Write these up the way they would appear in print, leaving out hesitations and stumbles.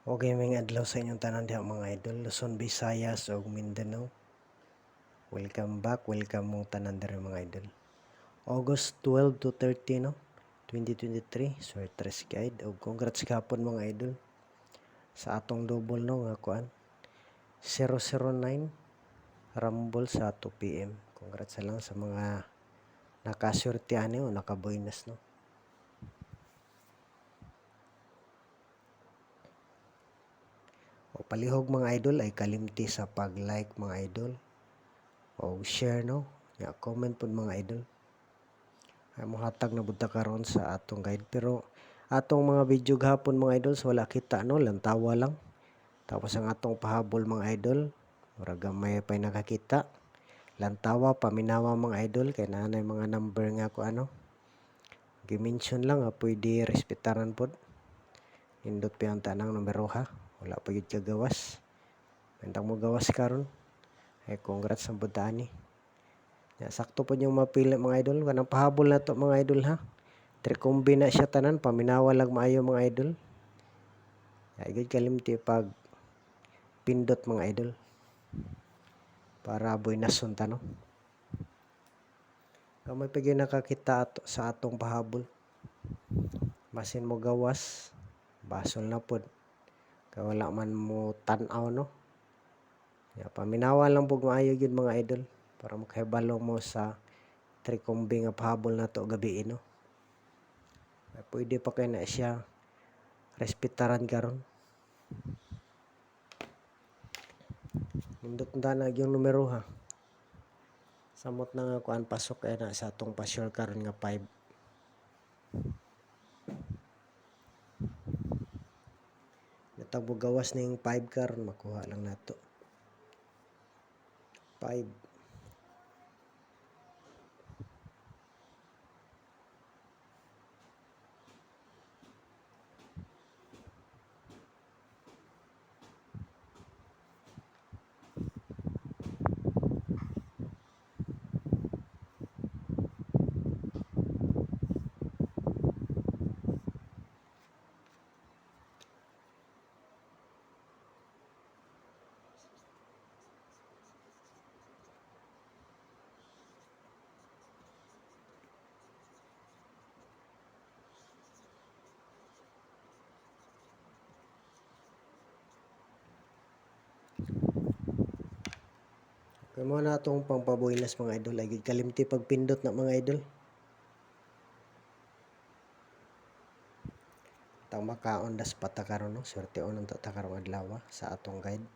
Okay, may adlaw sa inyong tanan diha mga idol, Luzon, Visayas ug Mindanao. Welcome back, welcome mong tanan diri mga idol. August 12 to 30 no, 2023, Sortres Guide ug congrats gapon mga idol sa atong double no nga kuan 009 Rumble sa 2 PM. Congrats sa lang sa mga nakaswertehan o nakaboynas no. O palihog mga idol ay kalimti sa pag-like mga idol o share no. Ya, comment pud mga idol. Ay mohatag na budta karon sa atong guide, pero atong mga video gahapon mga idol so wala kita no, lantawa lang. Tapos ang atong pahabol mga idol, murag gamay pay nakakita. Lantawa paminawa mga idol kay naanay mga number nga ko ano. Gi-mention lang pwede respetaran pod. Indot pa ang tanang numero ha. Wala pa gyud ka gawas. Bentang mo gawas karon. Ay congrats sa budani. Ya, sakto po yung mapili mga idol. Kanang pahabol na to mga idol ha. Trikombi na siya tanan. Paminawa lang maayo mga idol. Ay good kalimti pag pindot mga idol. Para boy nasunta no. Kamay pag yung nakakita sa atong pahabol. Masin mo gawas. Basol na pod. Kaya wala man mo tanaw no. Ya, paminawa lang po maayo yun mga idol. Para makahibalo mo sa trikombi nga pahabol na to gabi no. Pwede pa kay na siya respetaran karon. Nindot na yung numero ha. Samot na nga kuan pasok ay na sa atong pa-sure karon nga 5. Natabo gawas ning 5 karon makuha lang nato. 5. Kaya mo na itong pangpabuilas mga idol. Ay kalimti pagpindot na mga idol. Tang makaon das patakaron no. Swerte on ang takarong adlaw sa atong guide.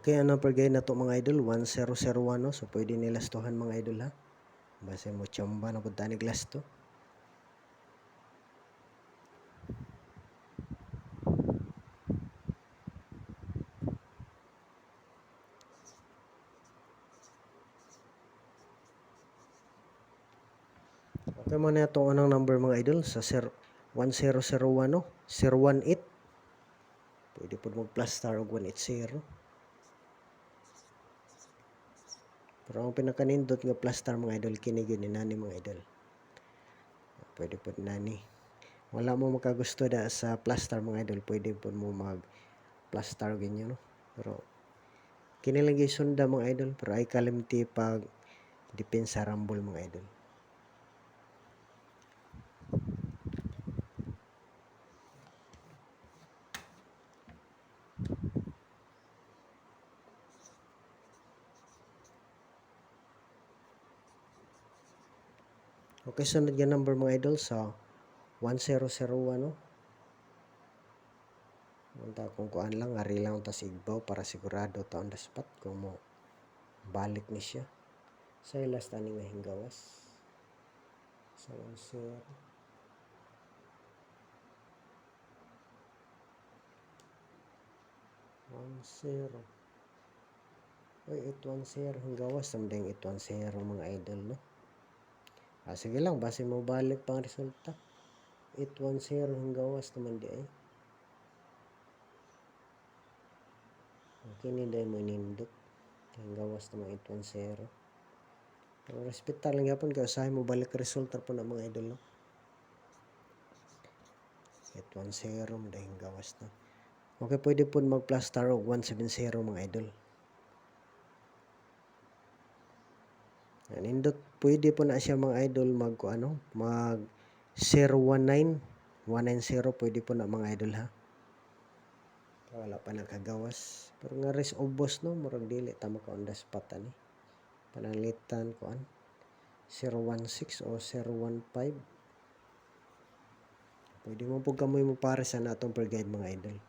Okay, ano per guide na to mga idol? 1001 no. So pwede nilastuhan mga idol ha. Base mo chamba na punta ni glass to. Okay mo na itong anong number mga idol sa 1001 no. 018. Pwede po mag plus star og 180. Pero ang pinakanindot nga plus star mga idol kini gyud ni nani mga idol. Pwede po nani. Wala mo makagusto da sa plus star mga idol, pwede po mo mag plus star ganyan no. Pero kini lang sunda mga idol, pero ay kalimti pag depensa rumble mga idol. Okay, sunod nga number mga idol sa 1001 no. Munta kung kuan lang, ari lang ta sigbaw para sigurado ta on the spot kung mo balik ni siya. Sa ilas tani nga hinggawas. Sa 10. Oy, 810 hinggawas samdeng 810 mga idol no. Sige lang, base mo balik pang resulta. 810 ang gawas naman di ay. Okay, ni dahil mo inindot. Ang gawas naman 810. Pero respetar lang yapon kaya usahay mo balik resulta po na mga idol, no? 810 dahil gawas na. Okay, pwede po mag-plus star o 170 mga idol. Nindot, pwede po na siya mga idol mag 019 190 pwede po na mga idol ha. Wala pa nakagawas. Pero nga res obos no, murag dili ta maka on the spot ani. Panalitan ko 016 o 015. Pwede mo po kamoy mo pare sa natong per guide mga idol.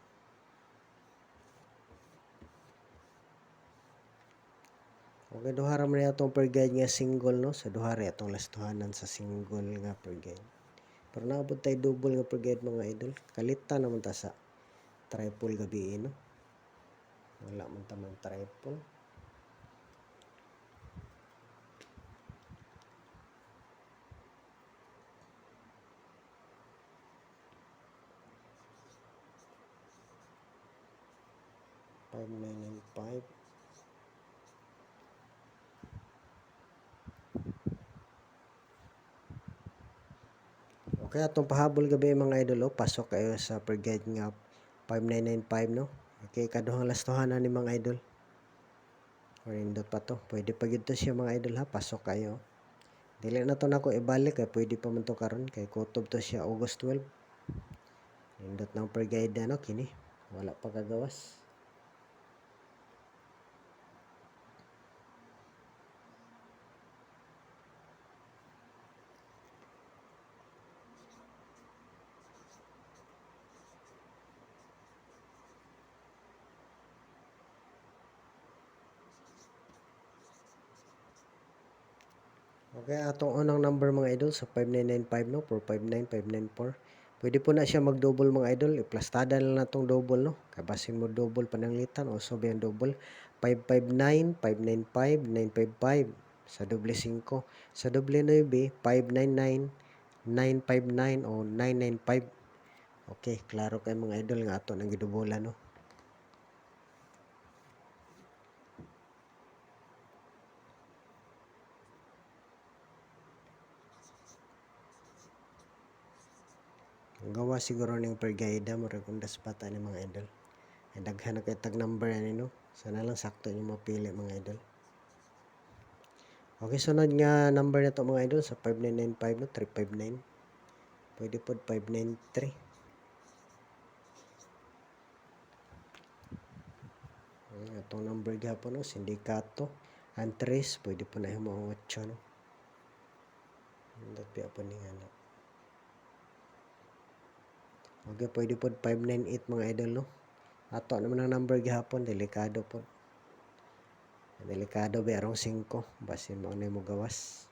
Okay, duhara man atong per guide nga single no, sa duhara atong lastuhanan sa single nga per guide. Pero naabot tay double nga per guide mga idol. Kalita naman ta sa triple gabi no. Wala man ta man triple. Five nine and 5. Okay, atong pahabol gabi mga idol, pasok kayo sa per guide nga 5995 no. Okay, kaduhang lastuhanan ni mga idol. Or indot pa to. Pwede pa gid to siya mga idol ha, pasok kayo. Dili na to nako ibalik kay pwede pa man to karon kay kutob to siya August 12. Indot ng per guide ano kini. Wala pa kagawas. Okay, atong unang number mga idol sa 5995 no, 459594. Pwede po na siya mag-double mga idol. I-plastada na lang itong double no. Kaya basin mo double pananglitan o so yung double. 559, 595, 955 sa doble 5. Sa doble 9, 599, 959 o 995. Okay, klaro kay mga idol nga ato nang gidubola no. Gawa siguro ning per guide mo kung daspata ni mga idol. Ay daghan na kay tag number ani no. Sana lang sakto niyo mapili mga idol. Okay, sunod nga number na to mga idol sa 5995 no, 359. Pwede po 593. Itong number gapon no, sindikato. Antres, pwede po na yung mga 8 no. Hindi pa ni nga. Okay, pwede po 598 mga idol no. Ato naman ang number gihapon, delikado po. Delikado ba arong 5, basin mo na mo gawas.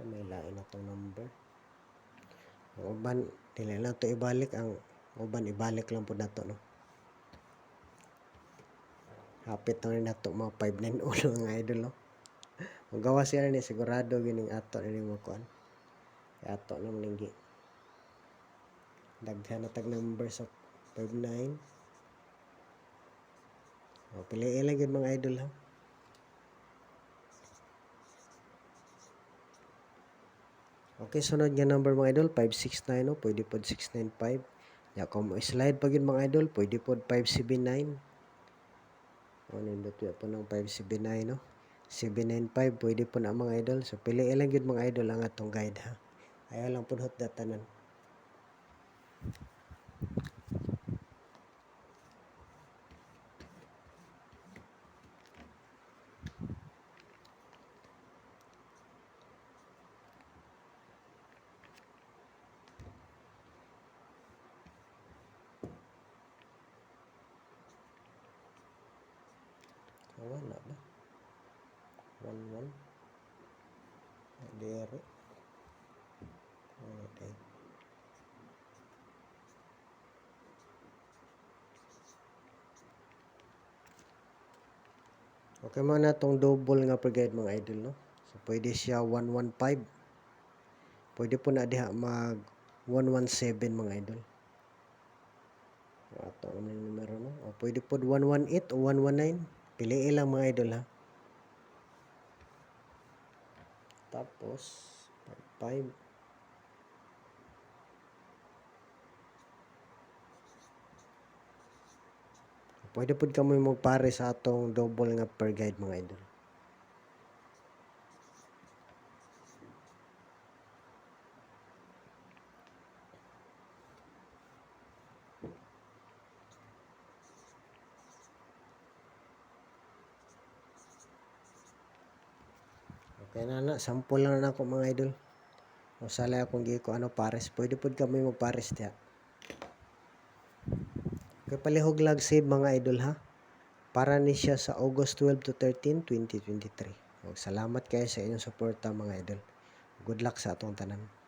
May lain na itong number. Ang uban, dili lang ito ibalik. Ang uban, ibalik lang po na ito, no? Hapit na rin na ito, mga 591 mga idol, no? Magawa siya ni sigurado gining ato na rin mo kuan. Ato naman linggi. Daghan na tag number sa 59. O, piliin lang yun mga idol, ha? Okay, sunod nga number mga idol, 569, no? Pwede po 695. Ya, kung slide pag yun mga idol, pwede po 579. O, nindot yun po ng 579, no? 795, pwede po na mga idol. So, piliin lang yun mga idol ang atong guide, ha? Ayaw lang po hot datanan. Wala ba? 1-1. Dere. Okay. Okay mo na tong double nga per guide mga idol, no? So pwede siya 115. Pwede po na diha mag 117 mga idol. Ato ang numero, no? O pwede po 118 o 119. Piliin lang mga idol, ha? Tapos 5. Pwede po kami magpare sa atong double nga per guide mga idol. Okay na, sample lang na ako mga idol. O sala akong gi ko ano pares. Pwede po kami magpares diha. Okay, palihog lag save mga idol, ha. Para ni siya sa August 12 to 13, 2023. O, salamat kayo sa inyong suporta mga idol. Good luck sa atong tanan.